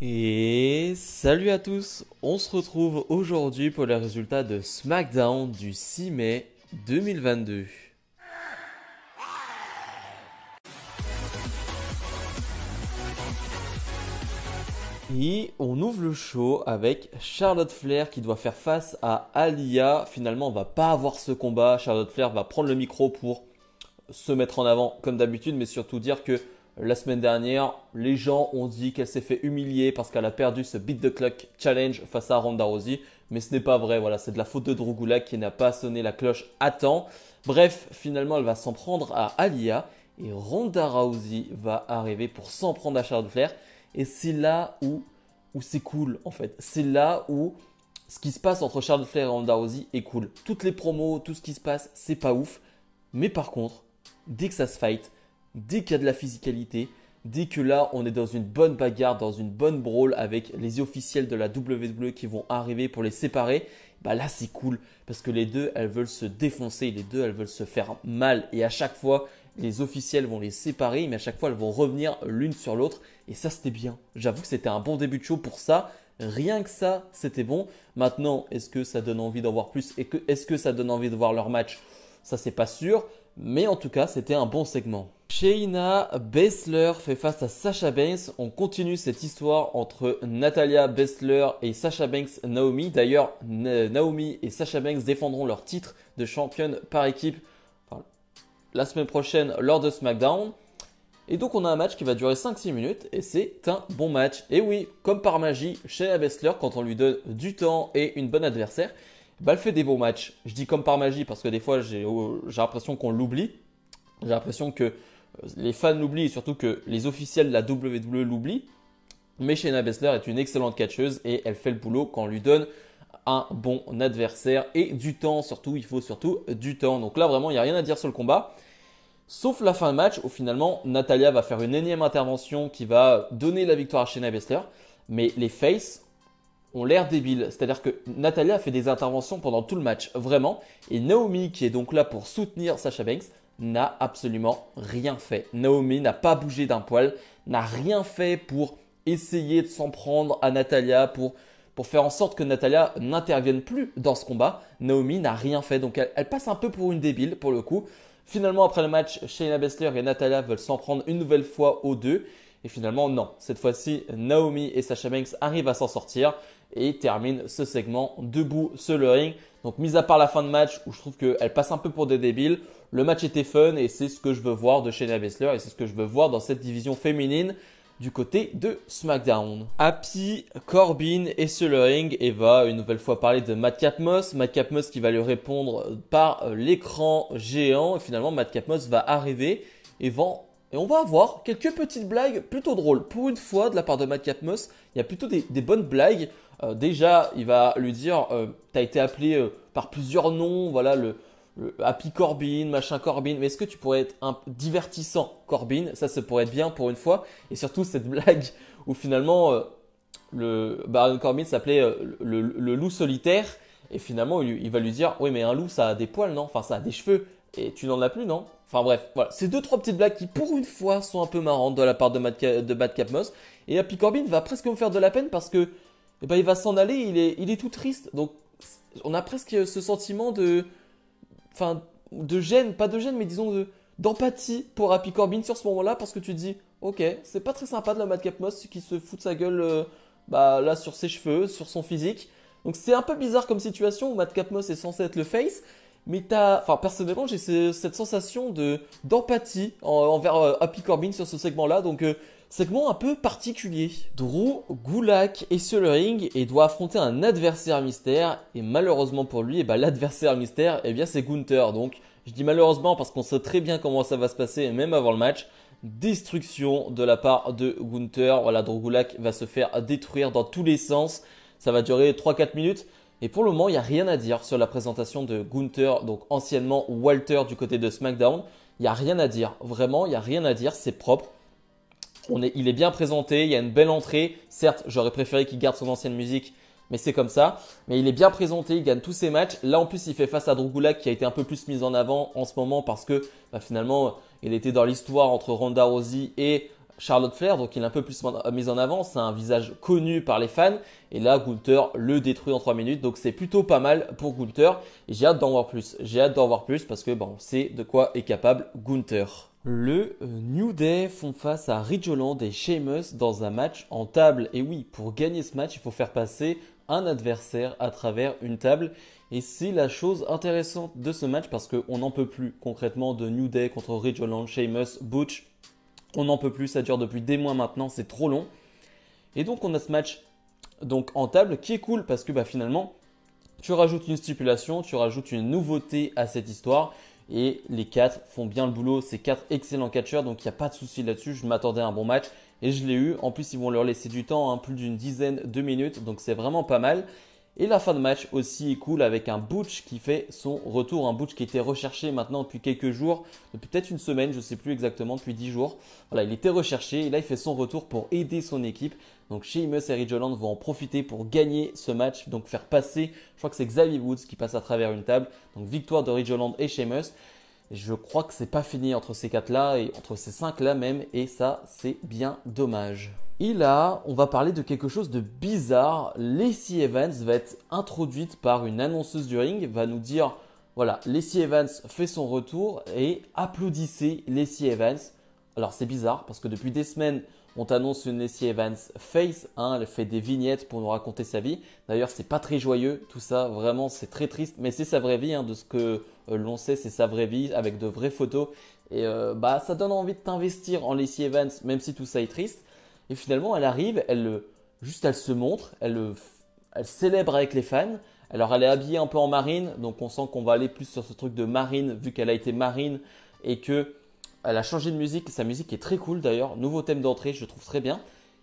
Et salut à tous, on se retrouve aujourd'hui pour les résultats de SmackDown du 6 mai 2022. Et on ouvre le show avec Charlotte Flair qui doit faire face à Aliyah. Finalement, on va pas avoir ce combat. Charlotte Flair va prendre le micro pour se mettre en avant comme d'habitude, mais surtout dire que la semaine dernière, les gens ont dit qu'elle s'est fait humilier parce qu'elle a perdu ce Beat the Clock Challenge face à Ronda Rousey. Mais ce n'est pas vrai, voilà, c'est de la faute de Drew Gulak qui n'a pas sonné la cloche à temps. Bref, finalement, elle va s'en prendre à Aliyah et Ronda Rousey va arriver pour s'en prendre à Charlotte Flair. Et c'est là où c'est cool en fait. C'est là où ce qui se passe entre Charlotte Flair et Ronda Rousey est cool. Toutes les promos, tout ce qui se passe, c'est pas ouf. Mais par contre, dès que ça se fight, dès qu'il y a de la physicalité, dès que là on est dans une bonne bagarre, dans une bonne brawl avec les officiels de la WWE qui vont arriver pour les séparer, bah là c'est cool parce que les deux elles veulent se défoncer, les deux elles veulent se faire mal et à chaque fois les officiels vont les séparer mais à chaque fois elles vont revenir l'une sur l'autre et ça c'était bien. J'avoue que c'était un bon début de show pour ça. Rien que ça, c'était bon. Maintenant, est-ce que ça donne envie d'en voir plus et est-ce que ça donne envie de voir leur match? Ça, c'est pas sûr. Mais en tout cas, c'était un bon segment. Shayna Baszler fait face à Sasha Banks. On continue cette histoire entre Natalya Baszler et Sasha Banks Naomi. D'ailleurs, Naomi et Sasha Banks défendront leur titre de championne par équipe la semaine prochaine lors de SmackDown. Et donc on a un match qui va durer 5-6 minutes et c'est un bon match. Et oui, comme par magie, Shayna Baszler, quand on lui donne du temps et une bonne adversaire, bah, elle fait des bons matchs. Je dis comme par magie parce que des fois j'ai l'impression qu'on l'oublie. J'ai l'impression que les fans l'oublient et surtout que les officiels de la WWE l'oublient. Mais Shayna Baszler est une excellente catcheuse et elle fait le boulot quand on lui donne un bon adversaire et du temps surtout. Il faut surtout du temps. Donc là vraiment il n'y a rien à dire sur le combat. Sauf la fin de match où finalement Natalya va faire une énième intervention qui va donner la victoire à Shayna Baszler. Mais les faces ont l'air débiles. C'est-à-dire que Natalya a fait des interventions pendant tout le match, vraiment. Et Naomi, qui est donc là pour soutenir Sasha Banks, n'a absolument rien fait. Naomi n'a pas bougé d'un poil, n'a rien fait pour essayer de s'en prendre à Natalya, pour faire en sorte que Natalya n'intervienne plus dans ce combat. Naomi n'a rien fait, donc elle passe un peu pour une débile pour le coup. Finalement, après le match, Shayna Baszler et Natalya veulent s'en prendre une nouvelle fois aux deux. Et finalement, non. Cette fois-ci, Naomi et Sasha Banks arrivent à s'en sortir et terminent ce segment debout sur le ring. Donc, mis à part la fin de match où je trouve qu'elle passe un peu pour des débiles, le match était fun et c'est ce que je veux voir de Shayna Baszler et c'est ce que je veux voir dans cette division féminine du côté de SmackDown. Happy Corbin est sur le ring et va une nouvelle fois parler de Madcap Moss. Madcap Moss qui va lui répondre par l'écran géant. Et finalement, Madcap Moss va arriver et on va avoir quelques petites blagues plutôt drôles. Pour une fois, de la part de Madcap Moss, il y a plutôt des bonnes blagues. Déjà, il va lui dire t'as été appelé par plusieurs noms, voilà, le Happy Corbin, machin Corbin, mais est-ce que tu pourrais être un divertissant Corbin? Ça pourrait être bien pour une fois. Et surtout cette blague où finalement le Baron Corbin s'appelait le loup solitaire. Et finalement il va lui dire oui mais un loup ça a des poils non? Enfin ça a des cheveux. Et tu n'en as plus non? Enfin bref, voilà. C'est deux trois petites blagues qui pour une fois sont un peu marrantes de la part de Madcap Moss. Et Happy Corbin va presque me faire de la peine parce que eh ben, il va s'en aller, il est tout triste. Donc on a presque ce sentiment de gêne, pas de gêne, mais disons d'empathie pour Happy Corbin sur ce moment-là, parce que tu te dis, ok, c'est pas très sympa de la Madcap Moss qui se fout de sa gueule là sur ses cheveux, sur son physique. Donc c'est un peu bizarre comme situation où Madcap Moss est censé être le face, mais personnellement j'ai cette sensation d'empathie envers Happy Corbin sur ce segment-là, donc segment un peu particulier. Drew Gulak est sur le ring et doit affronter un adversaire mystère. Et malheureusement pour lui, l'adversaire mystère, c'est Gunther. Donc je dis malheureusement parce qu'on sait très bien comment ça va se passer, même avant le match. Destruction de la part de Gunther. Voilà, Drew Gulak va se faire détruire dans tous les sens. Ça va durer 3-4 minutes. Et pour le moment, il n'y a rien à dire sur la présentation de Gunther, donc anciennement Walter du côté de SmackDown. Il n'y a rien à dire. Vraiment, il n'y a rien à dire. C'est propre. Il est bien présenté, il y a une belle entrée. Certes, j'aurais préféré qu'il garde son ancienne musique, mais c'est comme ça. Mais il est bien présenté, il gagne tous ses matchs. Là, en plus, il fait face à Drew Gulak qui a été un peu plus mis en avant en ce moment parce que finalement, il était dans l'histoire entre Ronda Rousey et Charlotte Flair, donc il est un peu plus mis en avant, c'est un visage connu par les fans, et là Gunther le détruit en 3 minutes, donc c'est plutôt pas mal pour Gunther, et j'ai hâte d'en voir plus, parce que bon, on sait de quoi est capable Gunther. Le New Day font face à Ridge Holland et Sheamus dans un match en table, et oui, pour gagner ce match, il faut faire passer un adversaire à travers une table, et c'est la chose intéressante de ce match, parce qu'on n'en peut plus concrètement de New Day contre Ridge Holland, Sheamus, Butch. On n'en peut plus, ça dure depuis des mois maintenant, c'est trop long. Et donc on a ce match donc en table qui est cool parce que finalement tu rajoutes une stipulation, tu rajoutes une nouveauté à cette histoire et les 4 font bien le boulot. C'est 4 excellents catcheurs donc il n'y a pas de souci là-dessus. Je m'attendais à un bon match et je l'ai eu. En plus ils vont leur laisser du temps, plus d'une dizaine de minutes donc c'est vraiment pas mal. Et la fin de match aussi est cool avec un Butch qui fait son retour. Un Butch qui était recherché maintenant depuis quelques jours, depuis peut-être une semaine, je ne sais plus exactement, depuis 10 jours. Voilà, il était recherché et là il fait son retour pour aider son équipe. Donc Sheamus et Ridge Holland vont en profiter pour gagner ce match, donc faire passer, je crois que c'est Xavier Woods qui passe à travers une table. Donc victoire de Ridge Holland et Sheamus. Je crois que c'est pas fini entre ces 4-là et entre ces 5-là même et ça c'est bien dommage. Et là, on va parler de quelque chose de bizarre. Lacey Evans va être introduite par une annonceuse du ring, va nous dire voilà, Lacey Evans fait son retour et applaudissez Lacey Evans. Alors c'est bizarre parce que depuis des semaines, on t'annonce une Lacey Evans face, elle fait des vignettes pour nous raconter sa vie. D'ailleurs, c'est pas très joyeux tout ça, vraiment c'est très triste, mais c'est sa vraie vie, de ce que l'on sait, c'est sa vraie vie avec de vraies photos. Et ça donne envie de t'investir en Lacey Evans, même si tout ça est triste. Et finalement, elle arrive, elle se montre, elle célèbre avec les fans. Alors, elle est habillée un peu en marine, donc on sent qu'on va aller plus sur ce truc de marine, vu qu'elle a été marine et que elle a changé de musique. Sa musique est très cool d'ailleurs, nouveau thème d'entrée, je le trouve très bien.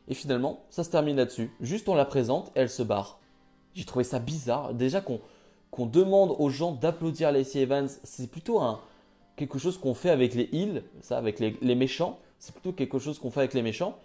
Et finalement, ça se termine là-dessus. Juste on la présente et elle se barre. J'ai trouvé ça bizarre. Déjà qu'on demande aux gens d'applaudir Lacey Evans, c'est plutôt quelque chose qu'on fait avec les heels, ça, avec les méchants. C'est plutôt quelque chose qu'on fait avec les méchants.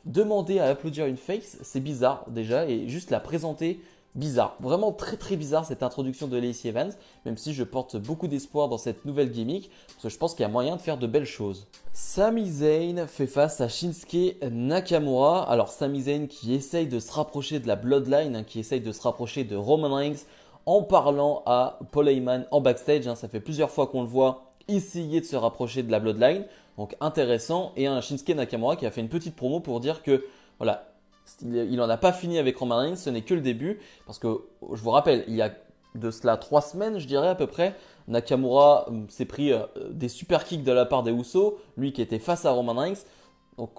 Demander à applaudir une face, c'est bizarre déjà, et juste la présenter, bizarre. Vraiment très très bizarre cette introduction de Lacey Evans, même si je porte beaucoup d'espoir dans cette nouvelle gimmick, parce que je pense qu'il y a moyen de faire de belles choses. Sami Zayn fait face à Shinsuke Nakamura. Alors Sami Zayn qui essaye de se rapprocher de la Bloodline, qui essaye de se rapprocher de Roman Reigns en parlant à Paul Heyman en backstage. Ça fait plusieurs fois qu'on le voit essayer de se rapprocher de la Bloodline. Donc intéressant. Et un Shinsuke Nakamura qui a fait une petite promo pour dire que voilà, il n'en a pas fini avec Roman Reigns, ce n'est que le début. Parce que je vous rappelle, il y a de cela 3 semaines, je dirais à peu près, Nakamura s'est pris des super kicks de la part des Usos, lui qui était face à Roman Reigns. Donc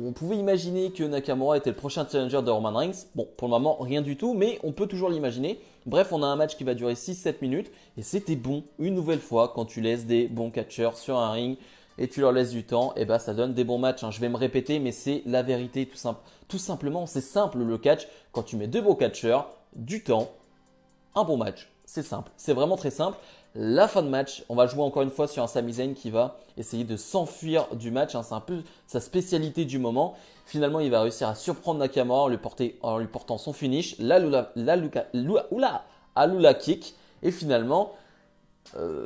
on pouvait imaginer que Nakamura était le prochain challenger de Roman Reigns. Bon, pour le moment, rien du tout, mais on peut toujours l'imaginer. Bref, on a un match qui va durer 6-7 minutes. Et c'était bon, une nouvelle fois, quand tu laisses des bons catcheurs sur un ring et tu leur laisses du temps, et ça donne des bons matchs. Je vais me répéter, mais c'est la vérité tout simplement. C'est simple le catch. Quand tu mets 2 bons catcheurs, du temps, un bon match. C'est simple, c'est vraiment très simple. La fin de match, on va jouer encore une fois sur un Sami Zayn qui va essayer de s'enfuir du match. C'est un peu sa spécialité du moment. Finalement, il va réussir à surprendre Nakamura en lui portant son finish, Alula Kick. Et finalement,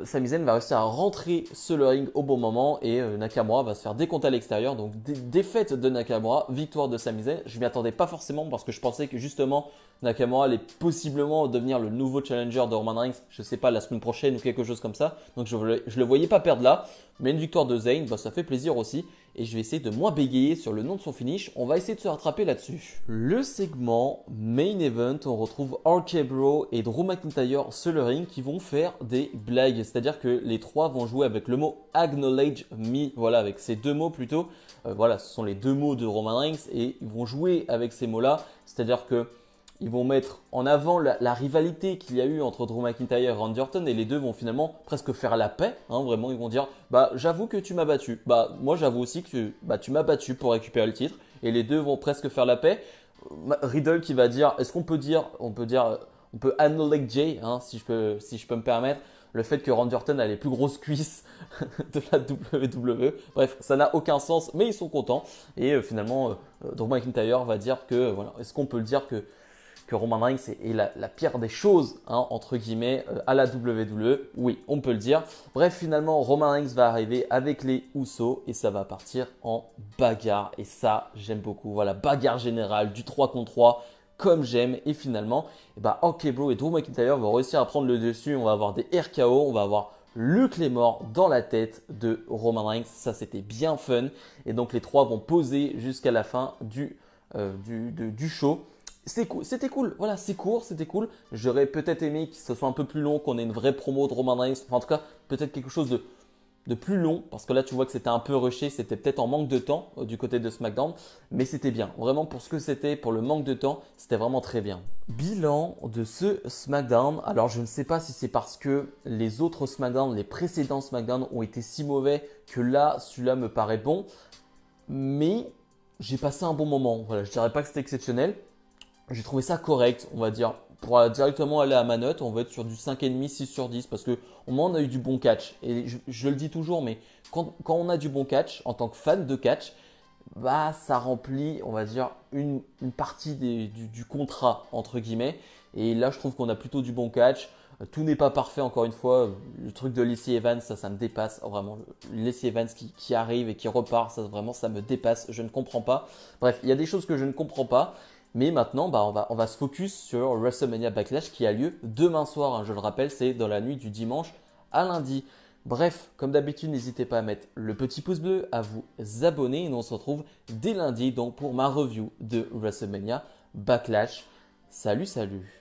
Sami Zayn va réussir à rentrer sur le ring au bon moment et Nakamura va se faire décompter à l'extérieur. Donc défaite de Nakamura, victoire de Sami Zayn. Je m'y attendais pas forcément parce que je pensais que justement Nakamura allait possiblement devenir le nouveau challenger de Roman Reigns, je sais pas, la semaine prochaine ou quelque chose comme ça. Donc je le voyais pas perdre là. Mais une victoire de Zayn, ça fait plaisir aussi. Et je vais essayer de moins bégayer sur le nom de son finish. On va essayer de se rattraper là-dessus. Le segment Main Event, on retrouve RK Bro et Drew McIntyre sur le ring qui vont faire des blagues. C'est-à-dire que les 3 vont jouer avec le mot Acknowledge Me. Voilà, avec ces 2 mots plutôt. Voilà, ce sont les 2 mots de Roman Reigns et ils vont jouer avec ces mots-là. C'est-à-dire que ils vont mettre en avant la rivalité qu'il y a eu entre Drew McIntyre et Randy Orton et les deux vont finalement presque faire la paix. Vraiment, ils vont dire j'avoue que tu m'as battu. Moi, j'avoue aussi que tu m'as battu pour récupérer le titre. Et les deux vont presque faire la paix. Riddle qui va dire est-ce qu'on peut dire, on peut acknowledge Jay, si je peux me permettre, le fait que Randy Orton a les plus grosses cuisses de la WWE. Bref, ça n'a aucun sens, mais ils sont contents. Et finalement, Drew McIntyre va dire que voilà, est-ce qu'on peut le dire que que Roman Reigns est la pire des choses, hein, entre guillemets, à la WWE. Oui, on peut le dire. Bref, finalement, Roman Reigns va arriver avec les Usos et ça va partir en bagarre. Et ça, j'aime beaucoup. Voilà, bagarre générale, du 3 contre 3, comme j'aime. Et finalement, OK Bro et Drew McIntyre vont réussir à prendre le dessus. On va avoir des RKO, on va avoir le Claymore dans la tête de Roman Reigns. Ça, c'était bien fun. Et donc, les trois vont poser jusqu'à la fin du show. C'était cool, voilà, c'est court, c'était cool. J'aurais peut-être aimé que ce soit un peu plus long, qu'on ait une vraie promo de Roman Reigns. Enfin, en tout cas, peut-être quelque chose de plus long, parce que là, tu vois que c'était un peu rushé, c'était peut-être en manque de temps du côté de SmackDown, mais c'était bien. Vraiment, pour ce que c'était, pour le manque de temps, c'était vraiment très bien. Bilan de ce SmackDown. Alors, je ne sais pas si c'est parce que les autres SmackDown, les précédents SmackDown ont été si mauvais que là, celui-là me paraît bon, mais j'ai passé un bon moment. Voilà, je dirais pas que c'était exceptionnel. J'ai trouvé ça correct, on va dire. Pour directement aller à ma note, on va être sur du 5,5, 6 sur 10 parce qu'au moins on a eu du bon catch. Et je le dis toujours, mais quand on a du bon catch, en tant que fan de catch, bah ça remplit, on va dire, une partie du contrat, entre guillemets. Et là, je trouve qu'on a plutôt du bon catch. Tout n'est pas parfait, encore une fois. Le truc de Lacey Evans, ça me dépasse. Vraiment, Lacey Evans qui arrive et qui repart, ça vraiment, ça me dépasse. Je ne comprends pas. Bref, il y a des choses que je ne comprends pas. Mais maintenant, on va se focus sur WrestleMania Backlash qui a lieu demain soir, hein. Je le rappelle, c'est dans la nuit du dimanche à lundi. Bref, comme d'habitude, n'hésitez pas à mettre le petit pouce bleu, à vous abonner. Et nous on se retrouve dès lundi donc pour ma review de WrestleMania Backlash. Salut, salut!